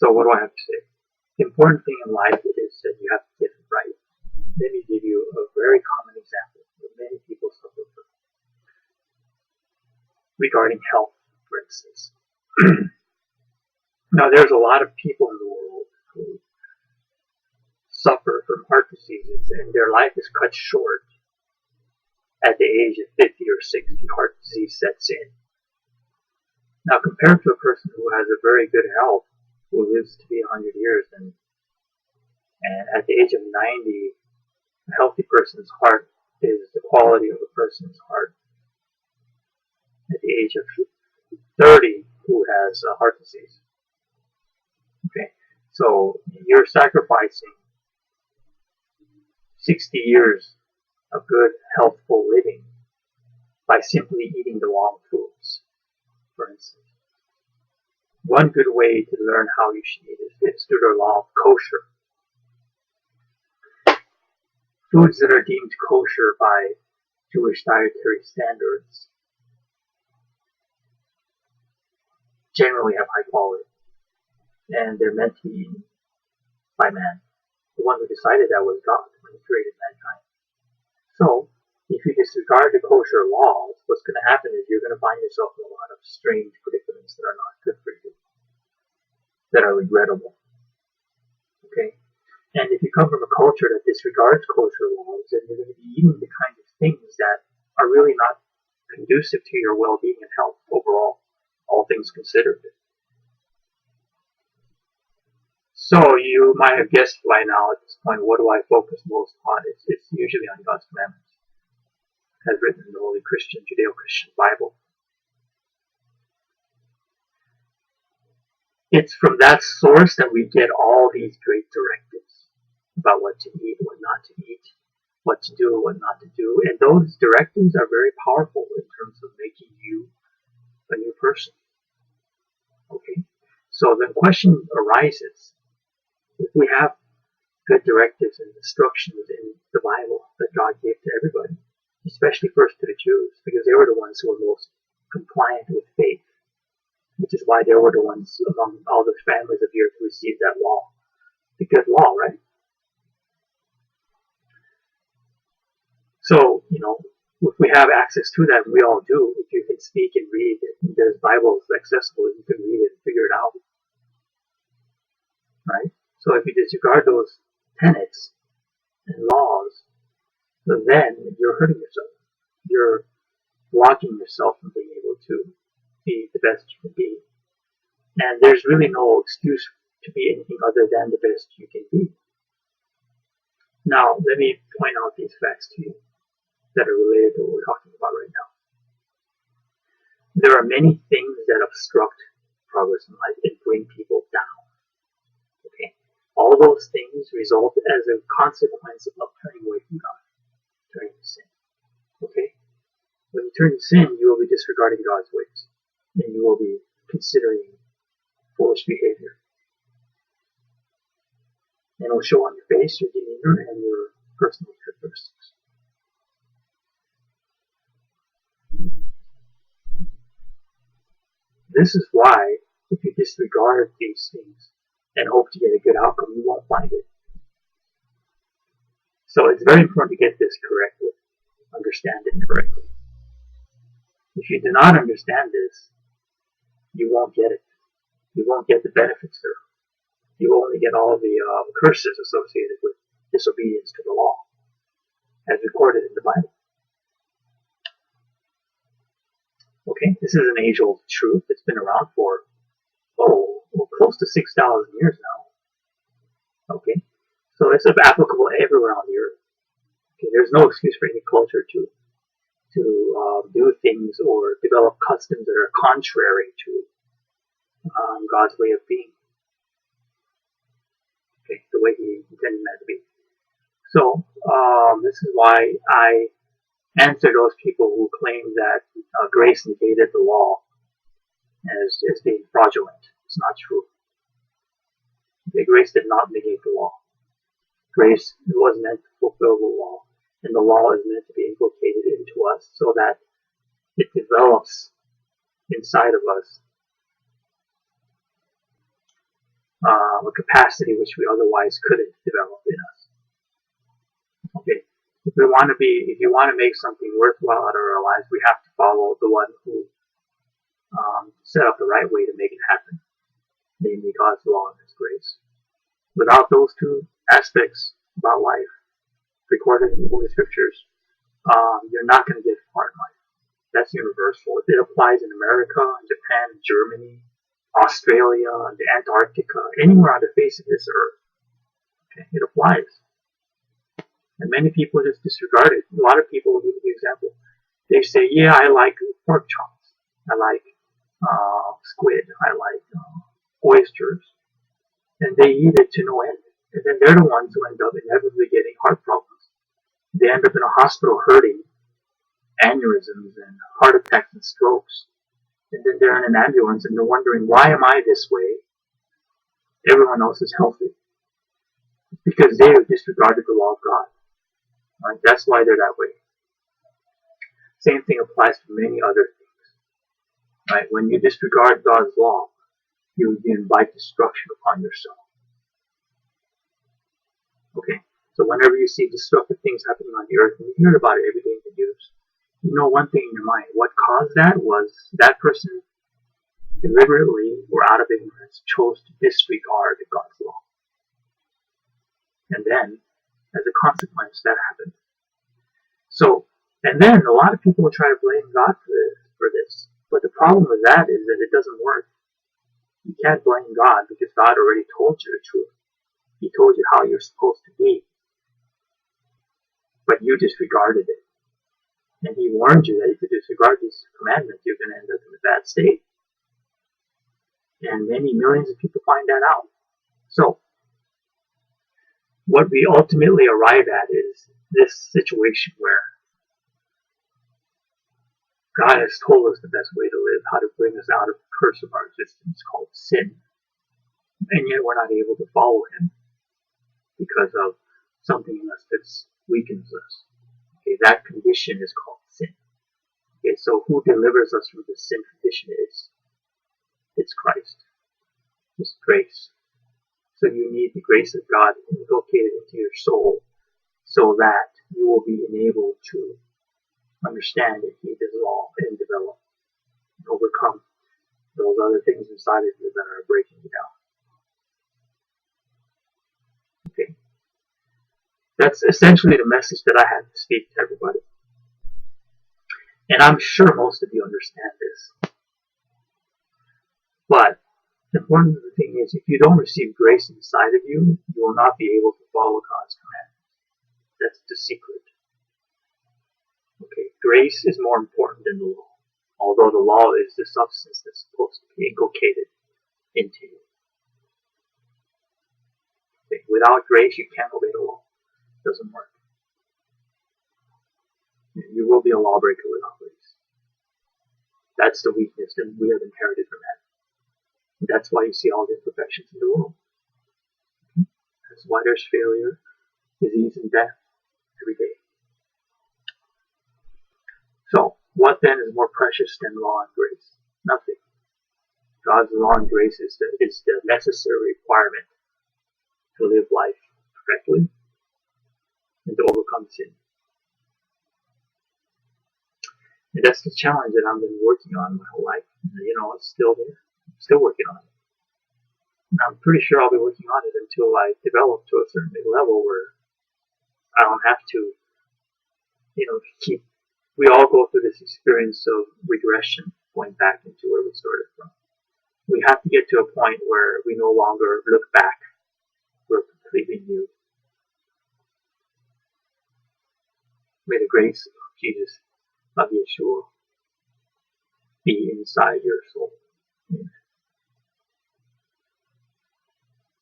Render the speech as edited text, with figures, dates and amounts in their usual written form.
So what do I have to say? The important thing in life is that you have to get it right. Let me give you a very common example that many people suffer from regarding health, for instance. Now, there's a lot of people in the world who suffer from heart diseases, and their life is cut short at the age of 50 or 60. Heart disease sets in. Now, compared to a person who has a very good health, who lives to be 100 years, and at the age of 90, a healthy person's heart is the quality of a person's heart at the age of 30 who has heart disease. Okay, so you're sacrificing 60 years of good, healthful living by simply eating the wrong foods, for instance. One good way to learn how you should eat is through the law of kosher. Foods that are deemed kosher by Jewish dietary standards generally have high quality, and they're meant to be eaten by man. The one who decided that was God when he created mankind. So, if you disregard the kosher laws, what's going to happen is you're going to find yourself in a lot of strange predicaments that are not good for you, that are regrettable. Okay? And if you come from a culture that disregards kosher laws, then you're going to be eating the kinds of things that are really not conducive to your well-being and health overall, all things considered. So you might have guessed by now at this point, what do I focus most on? It's usually on God's commandments, as written in the Holy Judeo Christian Bible. It's from that source that we get all these great directives about what to eat, what not to eat, what to do, what not to do. And those directives are very powerful in terms of making you a new person. Okay? So the question arises, if we have good directives and instructions in the Bible that God gave to everybody, especially first to the Jews, because they were the ones who were most compliant with faith, which is why they were the ones among all the families of the earth who received that law. The good law, right? So, if we have access to that, we all do. If you can speak and read, there's Bibles accessible, you can read it and figure it out. Right? So if you disregard those tenets and laws, then you're hurting yourself. You're blocking yourself from being able to be the best you can be. And there's really no excuse to be anything other than the best you can be. Now, let me point out these facts to you that are related to what we're talking about right now. There are many things that obstruct progress in life and bring people down. Okay? All those things result as a consequence of turning away from God, turning to sin. Okay? When you turn to sin, you will be disregarding God's ways, and you will be considering foolish behavior. And it will show on your face, your demeanor, and your personal characteristics. This is why, if you disregard these things and hope to get a good outcome, you won't find it. So it's very important to get this correctly, understand it correctly. If you do not understand this, you won't get it. You won't get the benefits there. You will only get all the curses associated with disobedience to the law, as recorded in the Bible. Okay, this is an age-old truth that's been around for, close to 6,000 years now. Okay, so it's applicable everywhere on the earth. Okay, there's no excuse for any culture to do things or develop customs that are contrary to God's way of being. Okay, the way He intended that to be. So this is why I answer those people who claim that grace negated the law as being fraudulent. It's not true. Okay, grace did not negate the law. Grace was meant to fulfill the law, and the law is meant to be inculcated into us so that it develops inside of us a capacity which we otherwise couldn't develop in us. Okay, if you want to make something worthwhile out of our lives, we have to follow the one who set up the right way to make it happen, namely God's law and His grace. Without those two aspects about life recorded in the Holy Scriptures, you're not going to get far in life. That's universal. It applies in America, Japan, Germany, Australia, the Antarctica, anywhere on the face of this earth. Okay, it applies. And many people just disregard it. A lot of people will give you the example. They say, yeah, I like pork chops. I like squid. I like oysters. And they eat it to no end. And then they're the ones who end up inevitably getting heart problems. They end up in a hospital hurting, aneurysms and heart attacks and strokes. And then they're in an ambulance and they're wondering, why am I this way? Everyone else is healthy. Because they have disregarded the law of God. Right? That's why they're that way. Same thing applies to many other things. Right? When you disregard God's law, you invite destruction upon yourself. Okay? So whenever you see destructive things happening on the earth, and you hear about it every day in the news, you know one thing in your mind. What caused that was that person deliberately or out of ignorance chose to disregard God's law. And then, as a consequence, that happened. So, and then a lot of people will try to blame God for this. But the problem with that is that it doesn't work. You can't blame God because God already told you the truth. He told you how you're supposed to be. But you disregarded it. And He warned you that if you disregard these commandments, you're going to end up in a bad state. And many millions of people find that out. So, what we ultimately arrive at is this situation where God has told us the best way to live, how to bring us out of the curse of our existence called sin. And yet we're not able to follow Him because of something in us that weakens us. Okay, that condition is called sin. Okay, so who delivers us from the sin condition is? It's Christ. It's grace. So you need the grace of God inculcated into your soul so that you will be enabled to understand and heed His law and develop and overcome those other things inside of you that are breaking you down. Okay. That's essentially the message that I had to speak to everybody. And I'm sure most of you understand this. But the important thing is, if you don't receive grace inside of you, you will not be able to follow God's commandments. That's the secret. Okay, grace is more important than the law, although the law is the substance that's supposed to be inculcated into you. Okay, without grace, you can't obey the law. It doesn't work. You will be a lawbreaker without grace. That's the weakness that we have inherited from Adam. That's why you see all the imperfections in the world. That's why there's failure, disease, and death every day. So, what then is more precious than law and grace? Nothing. God's law and grace is the necessary requirement to live life correctly and to overcome sin. And that's the challenge that I've been working on my whole life. You know, it's still there. I'm still working on it. And I'm pretty sure I'll be working on it until I develop to a certain level where I don't have to, we all go through this experience of regression, going back into where we started from. We have to get to a point where we no longer look back. We're completely new. May the grace of Jesus, of Yeshua, be inside your soul. Amen.